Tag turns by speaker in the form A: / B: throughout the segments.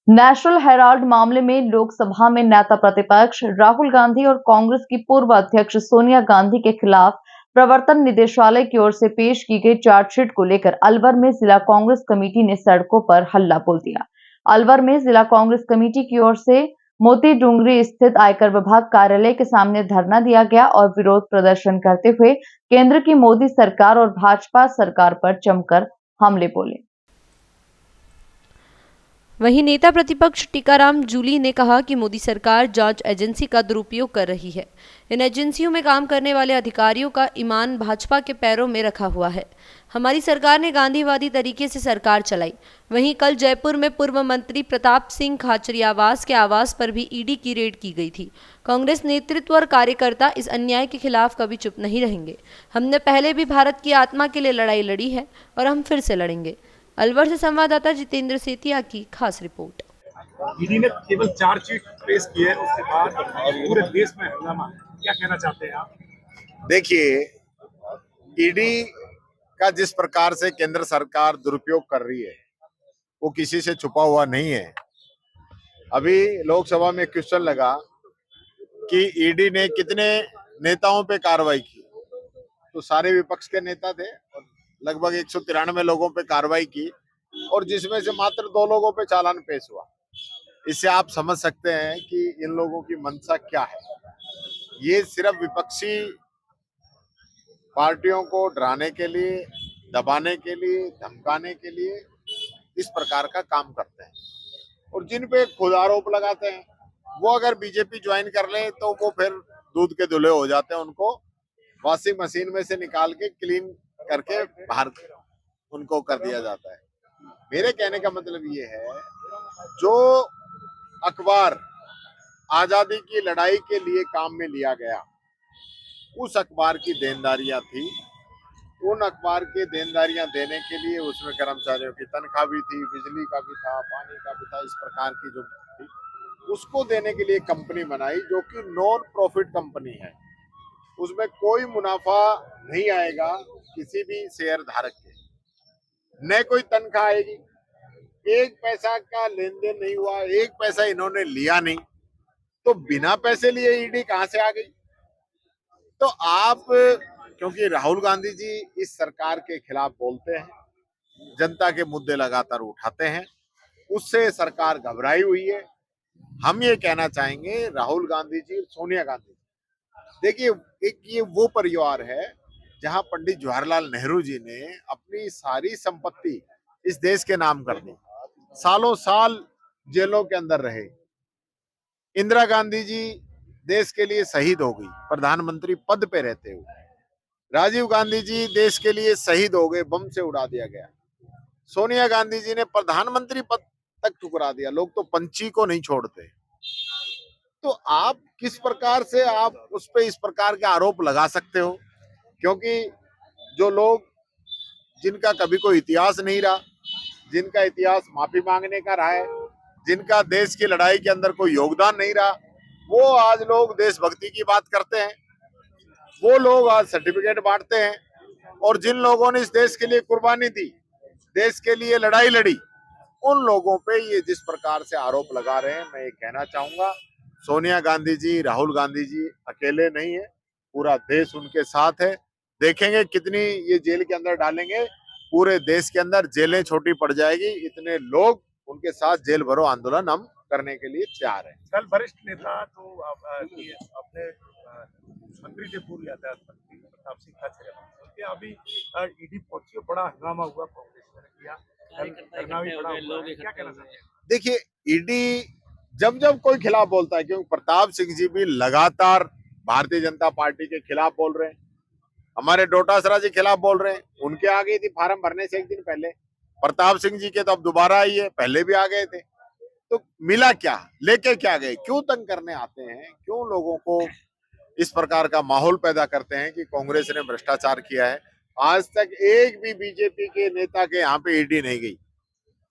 A: National Herald मामले में लोकसभा में नेता प्रतिपक्ष राहुल गांधी और कांग्रेस की पूर्व अध्यक्ष सोनिया गांधी के खिलाफ प्रवर्तन निदेशालय की ओर से पेश की गई चार्जशीट को लेकर अलवर में जिला कांग्रेस कमेटी ने सड़कों पर हल्ला बोल दिया। अलवर में जिला कांग्रेस कमेटी की ओर से मोती डूंगरी स्थित आयकर विभाग कार्यालय के सामने धरना दिया गया और विरोध प्रदर्शन करते हुए केंद्र की मोदी सरकार और भाजपा सरकार पर जमकर हमले बोले।
B: वहीं नेता प्रतिपक्ष टीकाराम जूली ने कहा कि मोदी सरकार जांच एजेंसी का दुरुपयोग कर रही है। इन एजेंसियों में काम करने वाले अधिकारियों का ईमान भाजपा के पैरों में रखा हुआ है। हमारी सरकार ने गांधीवादी तरीके से सरकार चलाई। वहीं कल जयपुर में पूर्व मंत्री प्रताप सिंह खाचरियावास के आवास पर भी ईडी की रेड की गई थी। कांग्रेस नेतृत्व और कार्यकर्ता इस अन्याय के खिलाफ कभी चुप नहीं रहेंगे। हमने पहले भी भारत की आत्मा के लिए लड़ाई लड़ी है और हम फिर से लड़ेंगे। अलवर से संवाददाता जितेंद्र सेतिया की खास रिपोर्ट।
C: ईडी ने केवल चार्जशीट पेश की है, उसके बाद पूरे देश में हंगामा। क्या कहना चाहते हैं आप?
D: देखिए, ईडी का जिस प्रकार से केंद्र सरकार दुरुपयोग कर रही है वो किसी से छुपा हुआ नहीं है। अभी लोकसभा में क्वेश्चन लगा कि ईडी ने कितने नेताओं पे कार्रवाई की, तो सारे विपक्ष के नेता थे और लगभग 193 लोगों पे कार्रवाई की और जिसमें से मात्र 2 लोगों पे चालान पेश हुआ। इससे आप समझ सकते हैं कि इन लोगों की मंशा क्या है। ये सिर्फ विपक्षी पार्टियों को डराने के लिए, दबाने के लिए, धमकाने के लिए इस प्रकार का काम करते हैं और जिन पे खुद आरोप लगाते हैं वो अगर बीजेपी ज्वाइन कर ले तो वो फिर दूध के धुले हो जाते हैं। उनको वॉशिंग मशीन में से निकाल के क्लीन करके बाहर उनको कर दिया जाता है। मेरे कहने का मतलब ये है, जो अखबार आजादी की लड़ाई के लिए काम में लिया गया उस अखबार की देनदारियां थी, उन अखबार की देनदारियां देने के लिए उसमें कर्मचारियों की तनख्वाह भी थी, बिजली का भी था, पानी का भी था, इस प्रकार की जो थी उसको देने के लिए कंपनी बनाई जो कि नॉन प्रॉफिट कंपनी है। उसमें कोई मुनाफा नहीं आएगा किसी भी शेयर धारक के, न कोई तनख्वाह आएगी, एक पैसा का लेन देन नहीं हुआ, एक पैसा इन्होंने लिया नहीं, तो बिना पैसे लिए ईडी कहां से आ गई? तो आप, क्योंकि राहुल गांधी जी इस सरकार के खिलाफ बोलते हैं, जनता के मुद्दे लगातार उठाते हैं, उससे सरकार घबराई हुई है। हम ये कहना चाहेंगे राहुल गांधी जी, सोनिया गांधी, देखिए एक ये वो परिवार है जहां पंडित जवाहरलाल नेहरू जी ने अपनी सारी संपत्ति इस देश के नाम कर दी, सालों साल जेलों के अंदर रहे। इंदिरा गांधी जी देश के लिए शहीद हो गई प्रधानमंत्री पद पे रहते हुए। राजीव गांधी जी देश के लिए शहीद हो गए, बम से उड़ा दिया गया। सोनिया गांधी जी ने प्रधानमंत्री पद तक ठुकरा दिया, लोग तो पंछी को नहीं छोड़ते। तो आप किस प्रकार से आप उस पे इस प्रकार के आरोप लगा सकते हो? क्योंकि जो लोग जिनका कभी कोई इतिहास नहीं रहा, जिनका इतिहास माफी मांगने का रहा है, जिनका देश की लड़ाई के अंदर कोई योगदान नहीं रहा, वो आज लोग देशभक्ति की बात करते हैं, वो लोग आज सर्टिफिकेट बांटते हैं। और जिन लोगों ने इस देश के लिए कुर्बानी दी, देश के लिए लड़ाई लड़ी, उन लोगों पे ये जिस प्रकार से आरोप लगा रहे हैं, मैं ये कहना चाहूंगा सोनिया गांधी जी, राहुल गांधी जी अकेले नहीं है, पूरा देश उनके साथ है। देखेंगे कितनी ये जेल के अंदर डालेंगे, पूरे देश के अंदर जेलें छोटी पड़ जाएगी, इतने लोग उनके साथ जेल भरो आंदोलन हम करने के लिए तैयार है।
C: कल वरिष्ठ नेता तो अपने मंत्री थे, पूर्व यातायात मंत्री प्रताप सिंह खाचरियावास, उनके अभी ईडी पहुंची और बड़ा हंगामा हुआ, कांग्रेस ने किया, धरना भी बड़ा हुआ है। क्या कहना चाहते हैं?
D: देखिए, ईडी जब जब कोई खिलाफ बोलता है, क्योंकि प्रताप सिंह जी भी लगातार भारतीय जनता पार्टी के खिलाफ बोल रहे हैं, हमारे डोटासरा जी खिलाफ बोल रहे हैं, उनके आ गई थी फार्म भरने से एक दिन पहले। प्रताप सिंह जी के तो अब दोबारा आई है, पहले भी आ गए थे। तो मिला क्या, लेके क्या गए, क्यों तंग करने आते हैं, क्यों लोगों को इस प्रकार का माहौल पैदा करते हैं कि कांग्रेस ने भ्रष्टाचार किया है? आज तक एक भी बीजेपी के नेता के यहाँ पे ईडी नहीं गई।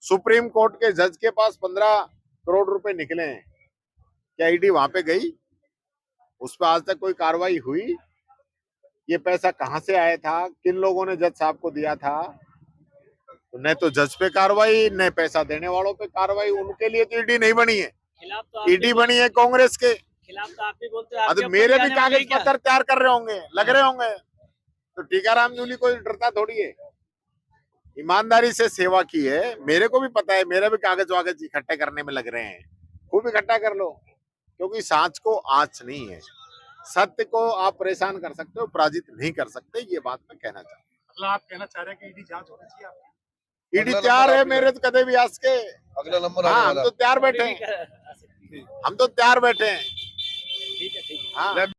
D: सुप्रीम कोर्ट के जज के पास 15 करोड़ रुपए निकले हैं, क्या ईडी वहां पे गई? उस पर आज तक कोई कार्रवाई हुई? ये पैसा कहां से आया था, किन लोगों ने जज साहब को दिया था? तो न तो जज पे कार्रवाई, न पैसा देने वालों पे कार्रवाई। उनके लिए तो ईडी नहीं बनी है,
E: खिलाफ तो आप
D: ईडी बनी है कांग्रेस के।
E: खिलाफ तो आप भी बोलते हो, आपके
D: अब
E: ऊपर
D: मेरे
E: भी
D: भी
E: आने वाली है
D: कागज
E: क्या?
D: पत्र तैयार कर रहे होंगे, लग रहे होंगे। तो टीकाराम जूली कोई डरता थोड़ी है, ईमानदारी से सेवा की है। मेरे को भी पता है, मेरे भी कागज वागज इकट्ठे करने में लग रहे हैं। खूब इकट्ठा कर लो, क्योंकि सांच को आंच नहीं है। सत्य को आप परेशान कर सकते हो, पराजित नहीं कर सकते। ये बात मैं कहना चाहता हूँ।
C: मतलब आप कहना चाह रहे हैं कि ईडी जांच होनी चाहिए आपकी?
D: ईडी
F: अगला
D: तैयार
F: नंबर
D: है
F: आप ही
D: मेरे तो कदे भी आज के।
F: अगला नंबर
D: हाँ,
F: आने
D: हम
F: वाला
D: तो तैयार बैठे
E: ठीक
D: हैं,
E: है
D: हम तो तैयार बैठे हैं।
E: ठीक है
D: हाँ।